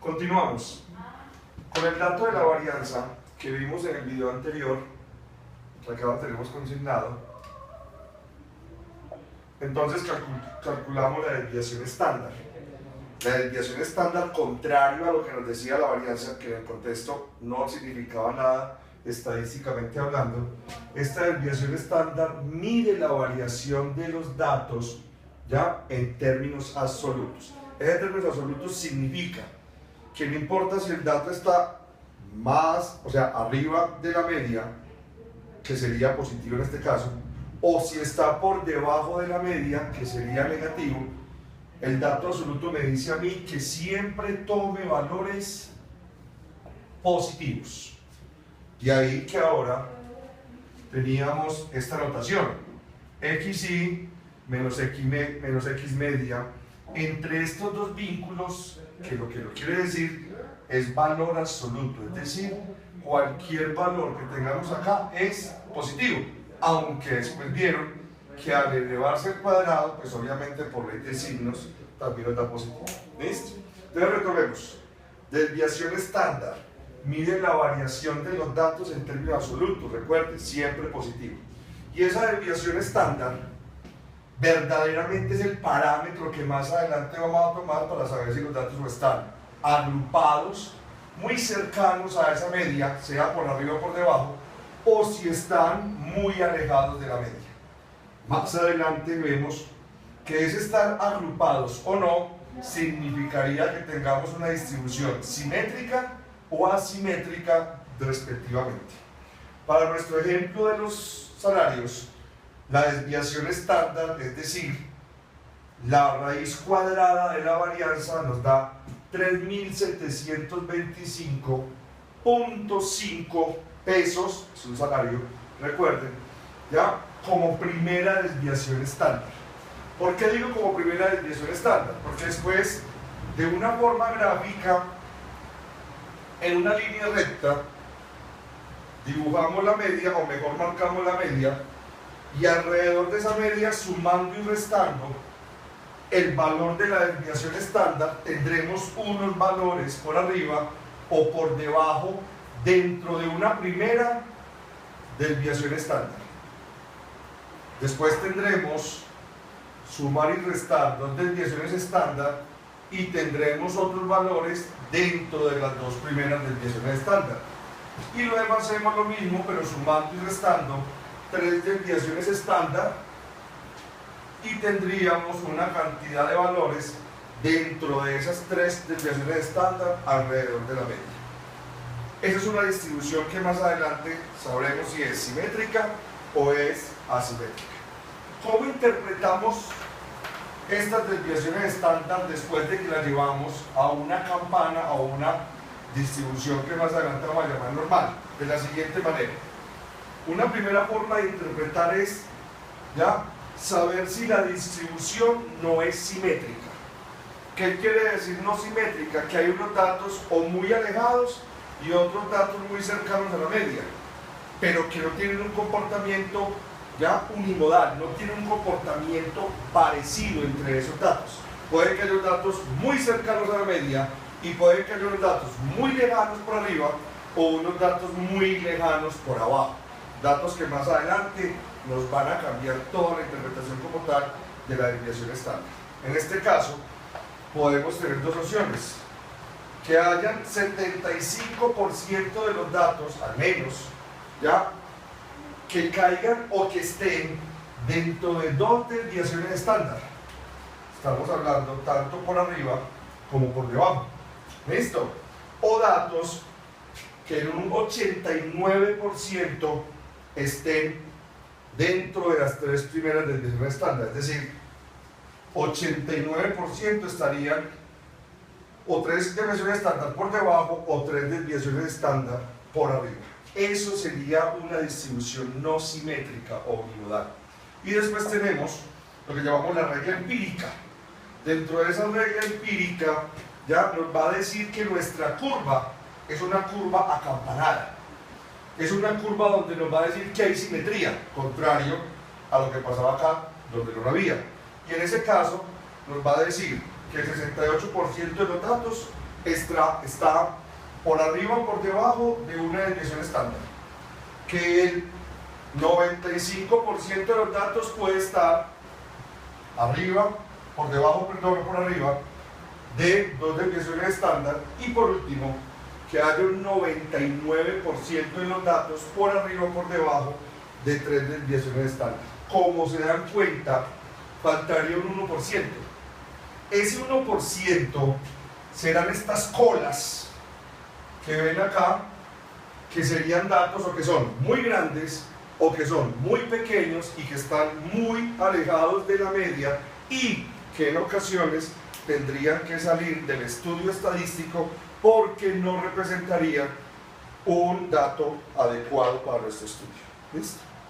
Continuamos con el dato de la varianza que vimos en el video anterior, que acá lo tenemos consignado. Entonces calculamos la desviación estándar. La desviación estándar, contrario a lo que nos decía la varianza, que en el contexto no significaba nada estadísticamente hablando, esta desviación estándar mide la variación de los datos ya en términos absolutos. En términos absolutos significa que no importa si el dato está más, o sea, arriba de la media, que sería positivo en este caso, o si está por debajo de la media, que sería negativo, el dato absoluto me dice a mí que siempre tome valores positivos. Y ahí que ahora teníamos esta notación, xy menos x media, entre estos dos vínculos, que lo quiere decir es valor absoluto, es decir, cualquier valor que tengamos acá es positivo, aunque después vieron que al elevarse al cuadrado, pues obviamente por ley de signos también nos da positivo. ¿Listo? Entonces retomemos. Desviación estándar mide la variación de los datos en términos absolutos, recuerden, siempre positivo. Y esa desviación estándar verdaderamente es el parámetro que más adelante vamos a tomar para saber si los datos están agrupados muy cercanos a esa media, sea por arriba o por debajo, o si están muy alejados de la media. Más adelante vemos que ese estar agrupados o no significaría que tengamos una distribución simétrica o asimétrica respectivamente. Para nuestro ejemplo de los salarios, la desviación estándar, es decir, la raíz cuadrada de la varianza, nos da 3.725.5 pesos, es un salario, recuerden, ya, como primera desviación estándar. ¿Por qué digo como primera desviación estándar? Porque después, de una forma gráfica, en una línea recta, dibujamos la media, o mejor marcamos la media, y alrededor de esa media, sumando y restando el valor de la desviación estándar, tendremos unos valores por arriba o por debajo dentro de una primera desviación estándar. Después tendremos sumar y restar dos desviaciones estándar y tendremos otros valores dentro de las dos primeras desviaciones estándar. Y luego hacemos lo mismo, pero sumando y restando tres desviaciones estándar y tendríamos una cantidad de valores dentro de esas tres desviaciones estándar alrededor de la media. Esa es una distribución que más adelante sabremos si es simétrica o es asimétrica. ¿Cómo interpretamos estas desviaciones estándar después de que las llevamos a una campana o una distribución que más adelante vamos a llamar normal? De la siguiente manera. Una primera forma de interpretar es ya saber si la distribución no es simétrica. ¿Qué quiere decir no simétrica? Que hay unos datos o muy alejados y otros datos muy cercanos a la media, pero que no tienen un comportamiento ya unimodal, no tienen un comportamiento parecido entre esos datos. Puede que haya datos muy cercanos a la media y puede que haya unos datos muy lejanos por arriba o unos datos muy lejanos por abajo. Datos que más adelante nos van a cambiar toda la interpretación como tal de la desviación estándar. En este caso, podemos tener dos opciones. Que hayan 75% de los datos, al menos, ya, que caigan o que estén dentro de dos desviaciones estándar. Estamos hablando tanto por arriba como por debajo. ¿Listo? O datos que en un 89% estén dentro de las tres primeras desviaciones estándar, es decir, 89% estarían o tres desviaciones estándar por debajo o tres desviaciones estándar por arriba. Eso sería una distribución no simétrica o unimodal. Y después tenemos lo que llamamos la regla empírica. Dentro de esa regla empírica ya nos va a decir que nuestra curva es una curva acampanada. Es una curva donde nos va a decir que hay simetría, contrario a lo que pasaba acá, donde no la había. Y en ese caso nos va a decir que el 68% de los datos está por arriba o por debajo de una desviación estándar, que el 95% de los datos puede estar arriba, por debajo, perdón, por arriba de 2 desviaciones estándar, y por último, que haya un 99% de los datos por arriba o por debajo de 3 desviaciones estándar. Como se dan cuenta, faltaría un 1%. Ese 1% serán estas colas que ven acá, que serían datos o que son muy grandes o que son muy pequeños y que están muy alejados de la media y que en ocasiones tendrían que salir del estudio estadístico porque no representarían un dato adecuado para nuestro estudio. ¿Listo?